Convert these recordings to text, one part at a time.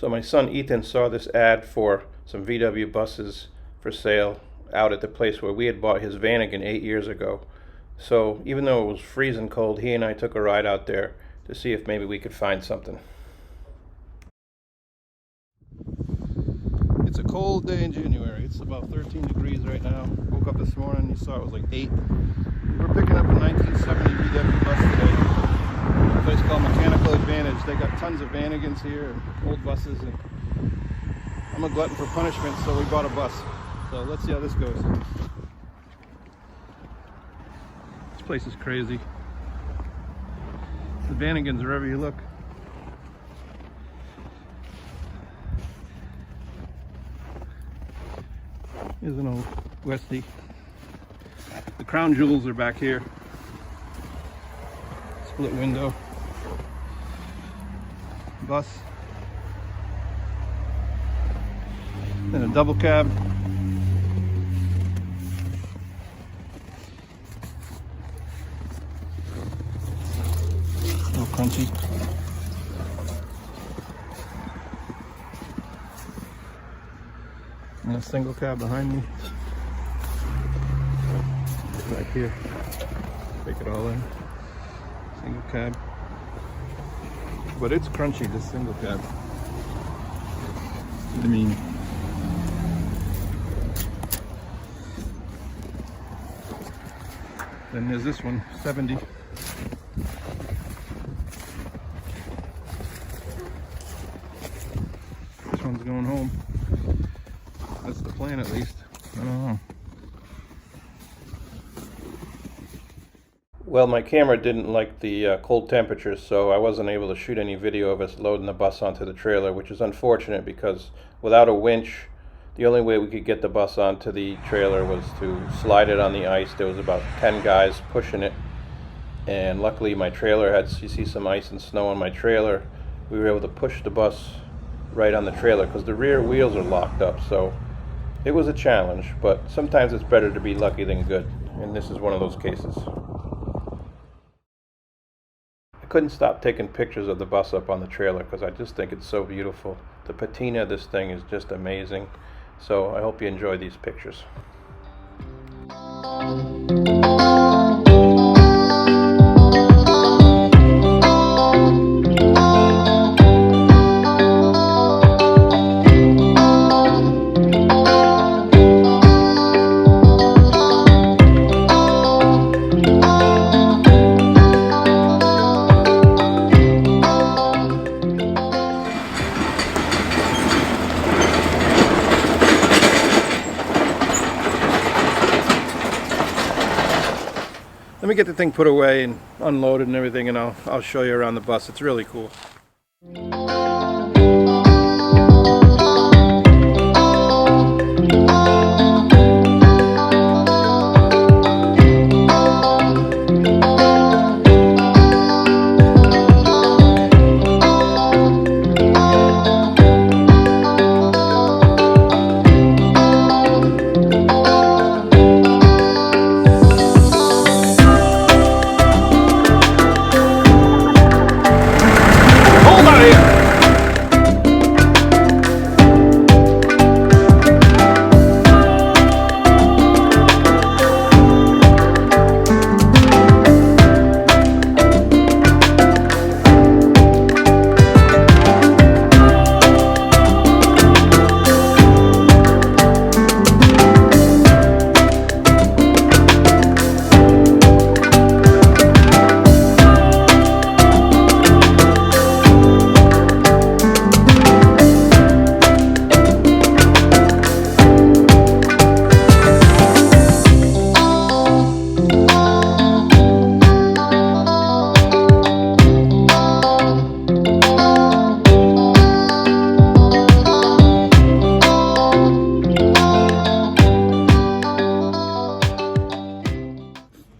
So my son Ethan saw this ad for some VW buses for sale out at the place where we had bought his Vanagon 8 years ago. So even though it was freezing cold, he and I took a ride out there to see if maybe we could find something. It's a cold day in January. It's about 13 degrees right now. Woke up this morning, you saw it was like 8. We're picking up a 1970 VW bus today. A place called Mechanical Advantage. They got tons of Vanagons here, old buses, and I'm a glutton for punishment, so we bought a bus. So let's see how this goes. This place is crazy. The Vanagons wherever you look. Here's an old Westie. The crown jewels are back here. Split window. Bus. Then a double cab. A little crunchy. And a single cab behind me. Back here. Take it all in. Single cab. But it's crunchy, this single cab. I mean, then there's this one, 70. This one's going home. That's the plan, at least. I don't know. Well, my camera didn't like the cold temperatures, so I wasn't able to shoot any video of us loading the bus onto the trailer, which is unfortunate because without a winch, the only way we could get the bus onto the trailer was to slide it on the ice. There was about 10 guys pushing it, and luckily my trailer had, you see some ice and snow on my trailer. We were able to push the bus right on the trailer because the rear wheels are locked up, so it was a challenge, but sometimes it's better to be lucky than good, and this is one of those cases. I couldn't stop taking pictures of the bus up on the trailer because I just think it's so beautiful. The patina of this thing is just amazing. So I hope you enjoy these pictures. Let me get the thing put away and unloaded and everything, and I'll show you around the bus. It's really cool.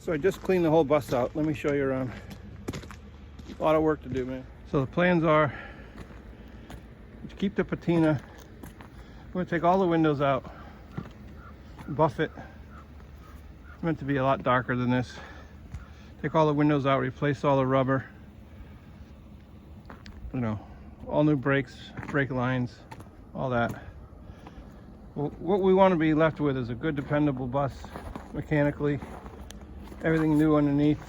So I just cleaned the whole bus out. Let me show you around. A lot of work to do, man. So the plans are to keep the patina. I'm going to take all the windows out, buff it. It's meant to be a lot darker than this. Take all the windows out, replace all the rubber. You know, all new brakes, brake lines, all that. Well, what we want to be left with is a good, dependable bus mechanically, everything new underneath,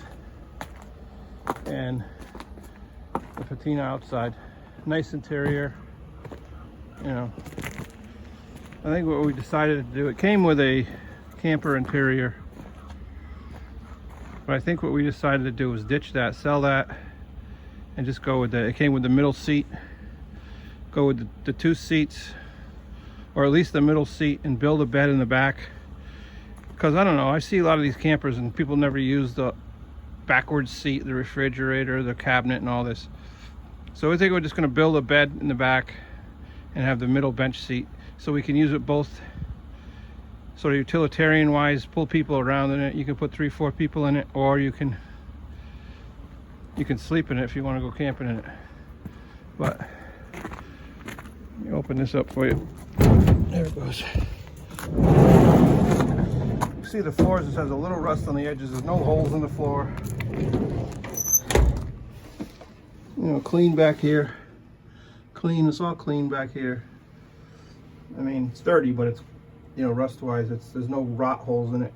and the patina outside. Nice interior, you know. I think what we decided to do, it came with a camper interior, but I think what we decided to do was ditch that, sell that, and just go with it came with the middle seat. Go with the 2 seats, or at least the middle seat, and build a bed in the back. Because I don't know, I see a lot of these campers and people never use the backwards seat, the refrigerator, the cabinet, and all this. So I think we're just going to build a bed in the back and have the middle bench seat, so we can use it both sort of utilitarian wise, pull people around in it. You can put 3-4 people in it, or you can sleep in it if you want to go camping in it. But let me open this up for you. There it goes. You see the floors, this has a little rust on the edges. There's no holes in the floor. You know, clean back here. Clean, it's all clean back here. I mean, it's dirty, but it's, you know, rust-wise, there's no rot holes in it.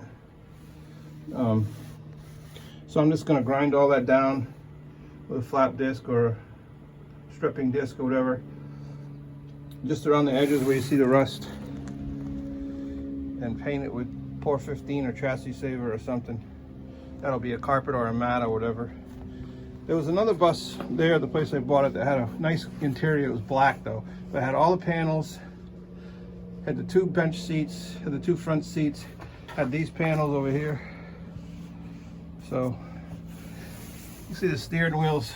So I'm just gonna grind all that down with a flat disc or a stripping disc or whatever, just around the edges where you see the rust, and paint it with Pour 15 or Chassis Saver or something. That'll be a carpet or a mat or whatever. There was another bus there, the place I bought it, that had a nice interior. It was black though, but it had all the panels, had the 2 bench seats, had the 2 front seats, had these panels over here. So you see the steering wheels,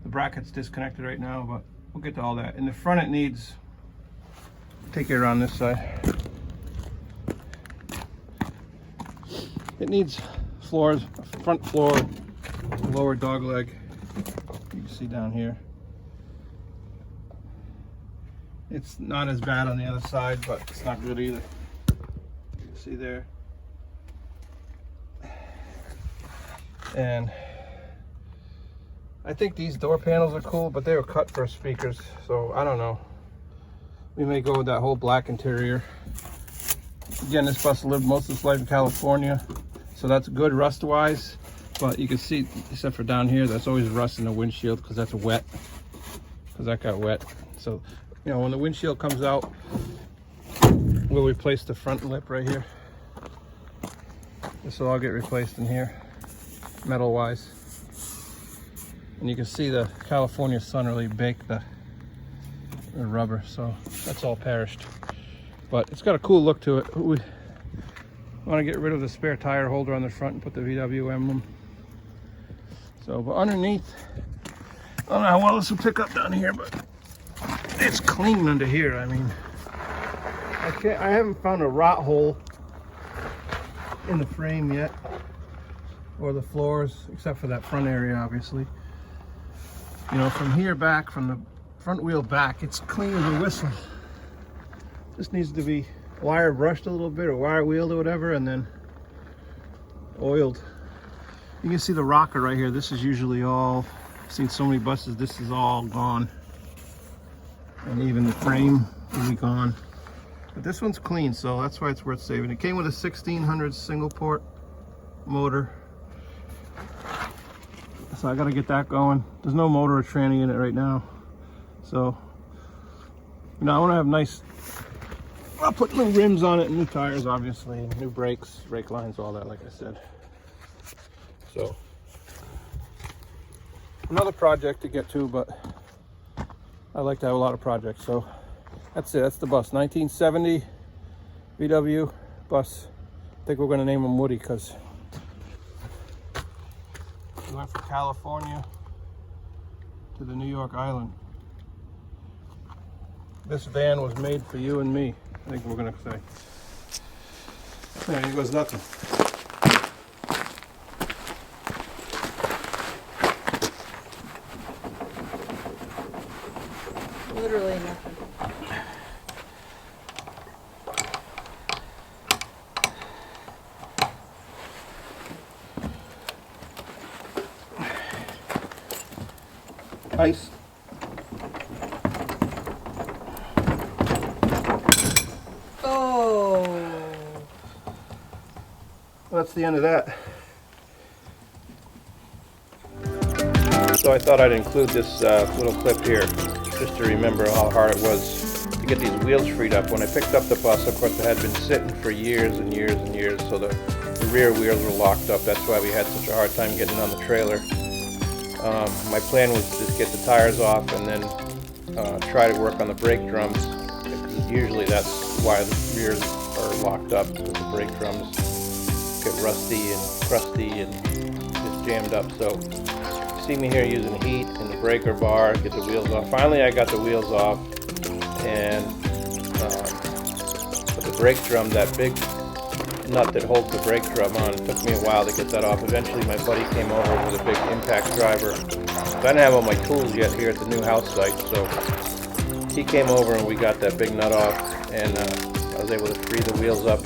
the bracket's disconnected right now, but we'll get to all that. In the front it needs, take it around this side, it needs floors, front floor, lower dog leg. You can see down here. It's not as bad on the other side, but it's not good either. You can see there. And I think these door panels are cool, but they were cut for speakers, so I don't know. We may go with that whole black interior. Again, this bus lived most of its life in California, so that's good rust-wise. But you can see, except for down here, that's always rust in the windshield because that's wet. Because that got wet. So, you know, when the windshield comes out, we'll replace the front lip right here. This will all get replaced in here, metal-wise. And you can see the California sun really baked the rubber, so that's all perished. But it's got a cool look to it. We want to get rid of the spare tire holder on the front and put the VW emblem. So, but underneath, I don't know how well this will pick up down here, but it's clean under here. I mean, I haven't found a rot hole in the frame yet, or the floors, except for that front area, obviously. You know, from here back, from the front wheel back, it's clean as a whistle. This needs to be wire brushed a little bit, or wire wheeled or whatever, and then oiled. You can see the rocker right here. This is usually all, I've seen so many buses, this is all gone. And even the frame will be gone. But this one's clean, so that's why it's worth saving. It came with a 1600 single port motor. So I gotta get that going. There's no motor or tranny in it right now. So, you know, I wanna have nice, I'll put new rims on it, and new tires, obviously, and new brakes, brake lines, all that, like I said. So, another project to get to, but I like to have a lot of projects. So, that's it. That's the bus. 1970 VW bus. I think we're going to name him Woody because we went from California to the New York Island. This van was made for you and me, I think we're going to say. Yeah, here goes nothing. Literally nothing. Ice. that's the end of that. So I thought I'd include this little clip here, just to remember how hard it was to get these wheels freed up. When I picked up the bus, of course, it had been sitting for years and years and years, so the rear wheels were locked up. That's why we had such a hard time getting on the trailer. My plan was to just get the tires off and then try to work on the brake drums, because usually that's why the rears are locked up, because the brake drums get rusty and crusty and just jammed up. So see me here using heat in the breaker bar, get the wheels off. Finally I got the wheels off, and but the brake drum, that big nut that holds the brake drum on, it took me a while to get that off. Eventually my buddy came over with a big impact driver. I didn't have all my tools yet here at the new house site, so he came over and we got that big nut off, and I was able to free the wheels up.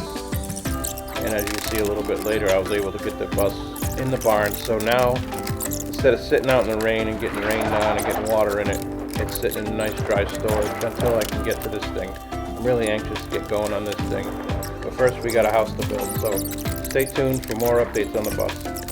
And as you see a little bit later, I was able to get the bus in the barn. So now, instead of sitting out in the rain and getting rained on and getting water in it, it's sitting in a nice dry storage until I can get to this thing. I'm really anxious to get going on this thing. But first we got a house to build, so stay tuned for more updates on the bus.